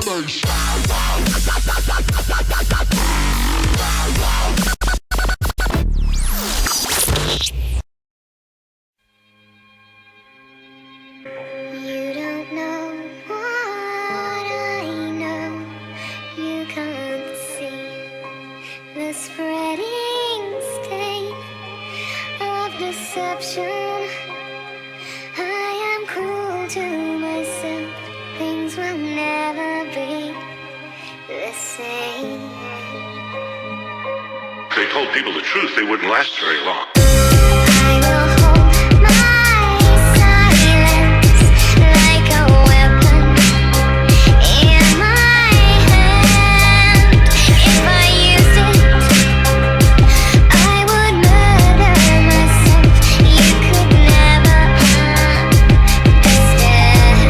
You don't know what I know. You can't see the spreading stain of deception. I am cruel to myself. Things will never be the same. If they told people the truth, they wouldn't last very long. I will hold my silence like a weapon in my hand. If I used it, I would murder myself. You could never understand.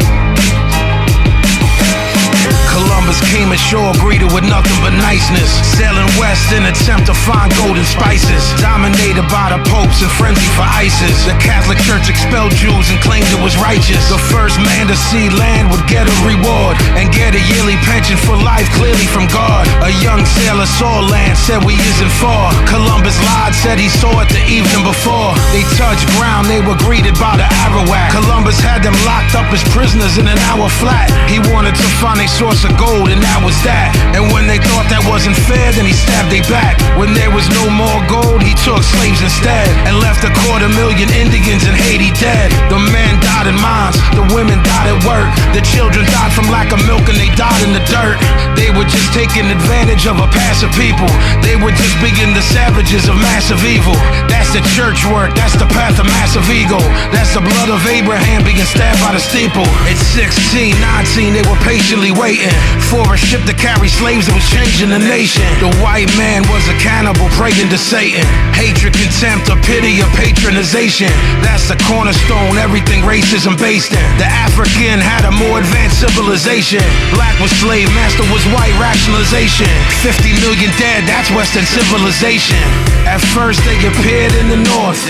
Columbus came ashore greeted with nothing but niceness, sailing west in attempt to find golden spices. Dominated by the popes and frenzy for ISIS. The Catholic Church expelled Jews and claimed it was righteous. The first man to see land would get a reward and get a yearly pension for life, clearly from God. A young sailor saw land, said we isn't far. Columbus lied, said he saw it the evening before. They touched ground, they were greeted by the Arawak. Columbus had them locked up as prisoners in an hour flat. He wanted to find a source of gold, and that was that. And when they thought that wasn't fair, then he stabbed they back. When there was no more gold, he took slaves instead and left 250,000 Indians in Haiti dead. The men died in mines, the women died at work, the children died from lack of milk and they died in the dirt. They were just taking advantage of a passive people. They were just being the savages of massive evil. That's the church work, that's the path of massive ego. That's the blood of Abraham being stabbed by the steeple. At 16, 19, they were patiently waiting for a ship to carry slaves that was changing the nation. The white man was a cannibal praying to Satan. Hatred, contempt, or pity, or patronization. That's the cornerstone, everything racism based in. The African had a more advanced civilization. Black was slave, master was white rationalization. 50 million dead, that's Western civilization. At first they appeared in the north,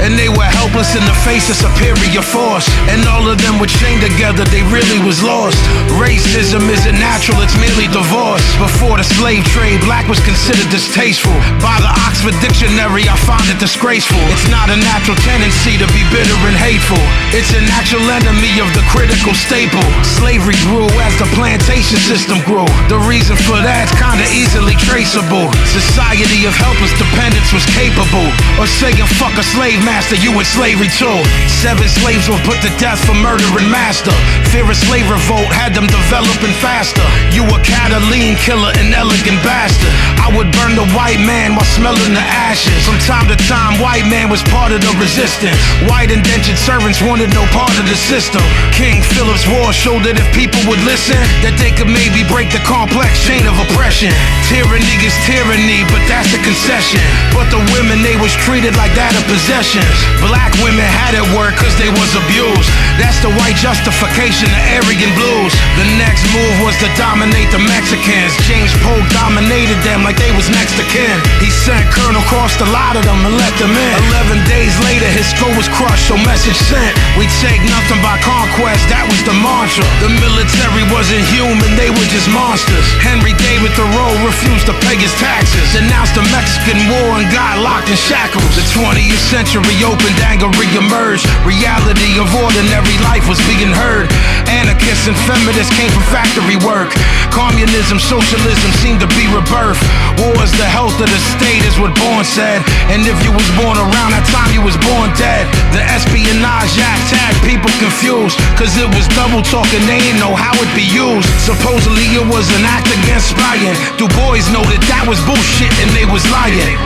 and they were helpless in the face of superior force. And all of them were chained together, they really was lost. Racism isn't natural, it's merely divorce. Before the slave trade, black was considered distasteful. By the Oxford Dictionary, I find it disgraceful. It's not a natural tendency to be bitter and hateful. It's a natural enemy of the critical staple. Slavery grew as the plantation system grew. The reason for that's kinda easily traceable. Society of helpless dependence was capable of saying fuck a slave master, you in slavery too. 7 slaves were put to death for murdering master. Fear of slave revolt had them developing faster. You a Catalan killer, an elegant bastard. I would burn the white man while smelling the ashes. From time to time, white man was part of the resistance. White indentured servants wanted no part of the system. King Philip's War showed that if people would listen, that they could maybe break the complex chain of oppression. Tyranny is tyranny, but that's a concession. But the women, they was treated like that of possessions. Black women had it work cause they was abused. That's the white justification of Aryan blues. The next move was to dominate the Mexicans. James Polk dominated them like they was next to kin. He sent Colonel Cross to lie to them and let them in. 11 days later his skull was crushed, so message sent. We take nothing by conquest, that was the mantra. The military wasn't human, they were just monsters. Henry David Thoreau refused to pay his taxes, denounced the Mexican War and got locked in shackles. The 20th century opened, anger re-emerged. Reality of ordinary life was being heard. Anarchists and feminists came from factory work. Communism, socialism seemed to be rebirth. War is the health of the state is what Bourne said. And if you was born around that time, you was born dead. The Espionage Act had people confused, cause it was double talking, they didn't know how it be used. Supposedly it was an act against spying. Du Bois noted that was bullshit and they was lying.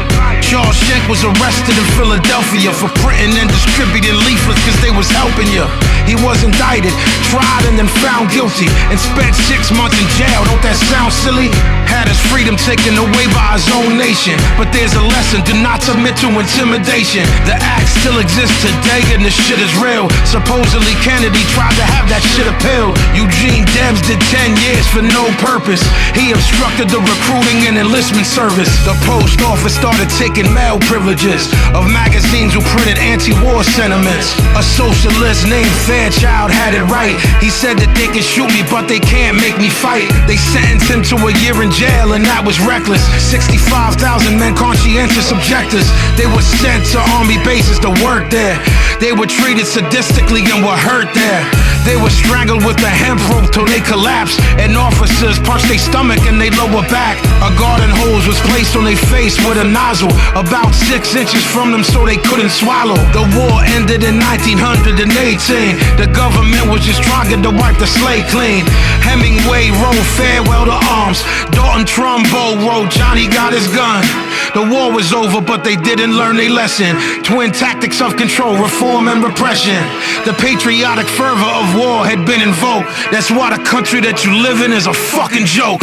Charles Schenck was arrested in Philadelphia for printing and distributing leaflets cause they was helping you. He was indicted, tried and then found guilty, and spent 6 months in jail. Don't that sound silly? Had his freedom taken away by his own nation. But there's a lesson, do not submit to intimidation. The act still exists today and this shit is real. Supposedly Kennedy tried to have that shit appealed. Eugene Debs did 10 years for no purpose. He obstructed the recruiting and enlistment service. The post office started taking mail privileges of magazines who printed anti-war sentiments. A socialist named Fairchild had it right. He said that they can shoot me, but they can't make me fight. They sentenced him to a year in jail, and that was reckless. 65,000 men, conscientious objectors. They were sent to army bases to work there. They were treated sadistically and were hurt there. They were strangled with a hemp rope till they collapsed, and officers punched their stomach and their lower back. A garden hose was placed on their face with a nozzle about 6 inches from them so they couldn't swallow. The war ended in 1918. The government was just trying to wipe the slate clean. Hemingway wrote Farewell to Arms. Dalton Trumbo wrote Johnny Got His Gun. The war was over, but they didn't learn their lesson. Twin tactics of control, reform and repression. The patriotic fervor of war had been invoked. That's why the country that you live in is a fucking joke.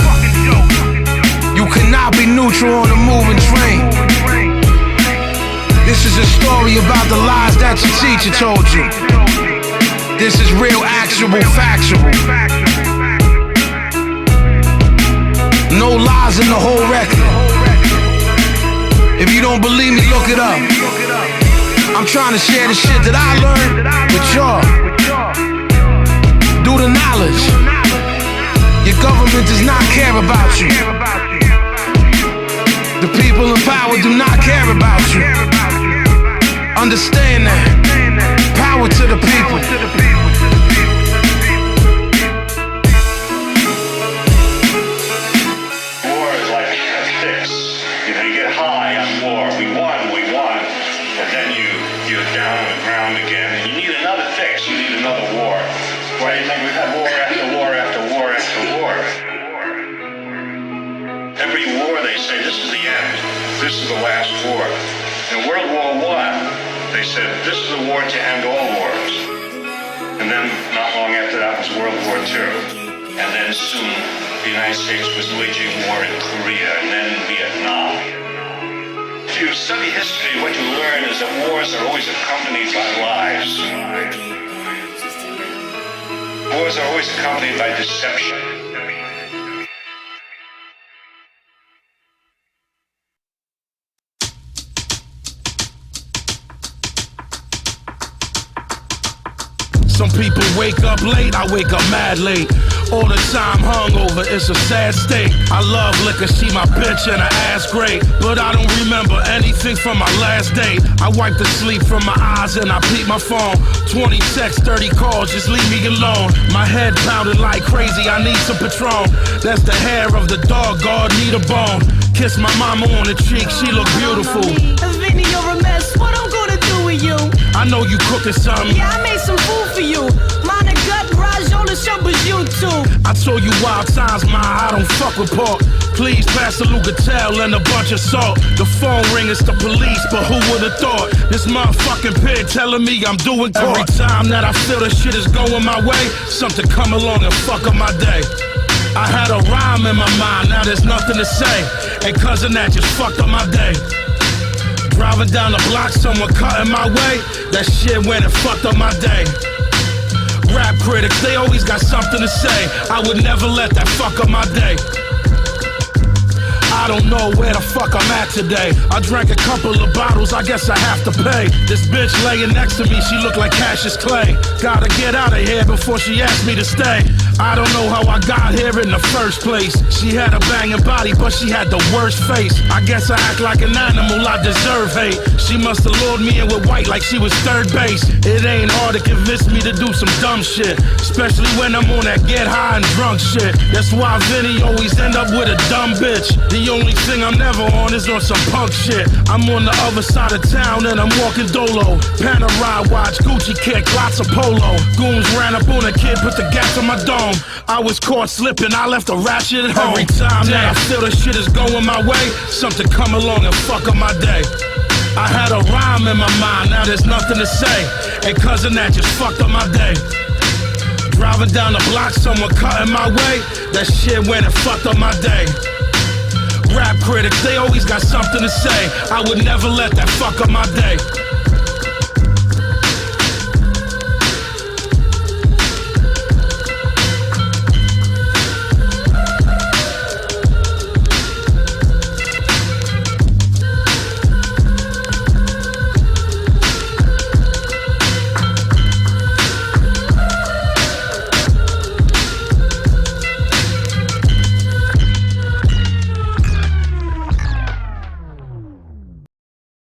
You cannot be neutral on a moving train. This is a story about the lies that your teacher told you. This is real, actual, factual. No lies in the whole record. If you don't believe me, look it up. I'm trying to share the shit that I learned with y'all. Do the knowledge. Your government does not care about you. The people in power do not care about you. Understand that. Power to the people. War is like a fix. You know, you get high on war. We won. And then you're down on the ground again. And you need another fix. You need another war. Why do you think we've had war after war after war after war? Every war they say, this is the end. This is the last war. In World War I, they said, this is a war to end all wars. And then not long after that was World War II. And then soon the United States was waging war in Korea and then in Vietnam. If you study history, what you learn is that wars are always accompanied by lies. Wars are always accompanied by deception. Some people wake up late, I wake up mad late. All the time hungover, it's a sad state. I love liquor, she my bitch and her ass great. But I don't remember anything from my last date. I wipe the sleep from my eyes and I peep my phone. 20 texts, 30 calls, just leave me alone. My head pounding like crazy, I need some Patron. That's the hair of the dog, God need a bone. Kiss my mama on the cheek, she look beautiful. Vinnie, you're a mess, what I'm gonna do with you? I know you cooking something. Yeah, I made some food for you. Mine a gut, Raj on the show, but you too. I told you wild times, ma, I don't fuck with pork. Please pass the Lugatel and a bunch of salt. The phone ring, it's the police, but who would've thought? This motherfucking pig telling me I'm doing court. Every time that I feel the shit is going my way, something come along and fuck up my day. I had a rhyme in my mind, now there's nothing to say. And cousin, that just fucked up my day. Driving down the block, someone cutting my way. That shit went and fucked up my day. Rap critics, they always got something to say. I would never let that fuck up my day. I don't know where the fuck I'm at today. I drank a couple of bottles, I guess I have to pay. This bitch laying next to me, she look like Cassius Clay. Gotta get out of here before she asks me to stay. I don't know how I got here in the first place. She had a banging body, but she had the worst face. I guess I act like an animal, I deserve hate. She must have lured me in with white like she was third base. It ain't hard to convince me to do some dumb shit, especially when I'm on that get high and drunk shit. That's why Vinnie always end up with a dumb bitch. The only thing I'm never on is on some punk shit. I'm on the other side of town and I'm walking dolo. Panerai watch, Gucci kick, lots of polo. Goons ran up on a kid, put the gas on my dome. I was caught slipping, I left a ratchet at home. Every time that I feel the shit is going my way, something come along and fuck up my day. I had a rhyme in my mind, now there's nothing to say. And cousin, that just fucked up my day. Driving down the block, someone cutting my way. That shit went and fucked up my day. Rap critics, they always got something to say. I would never let that fuck up my day.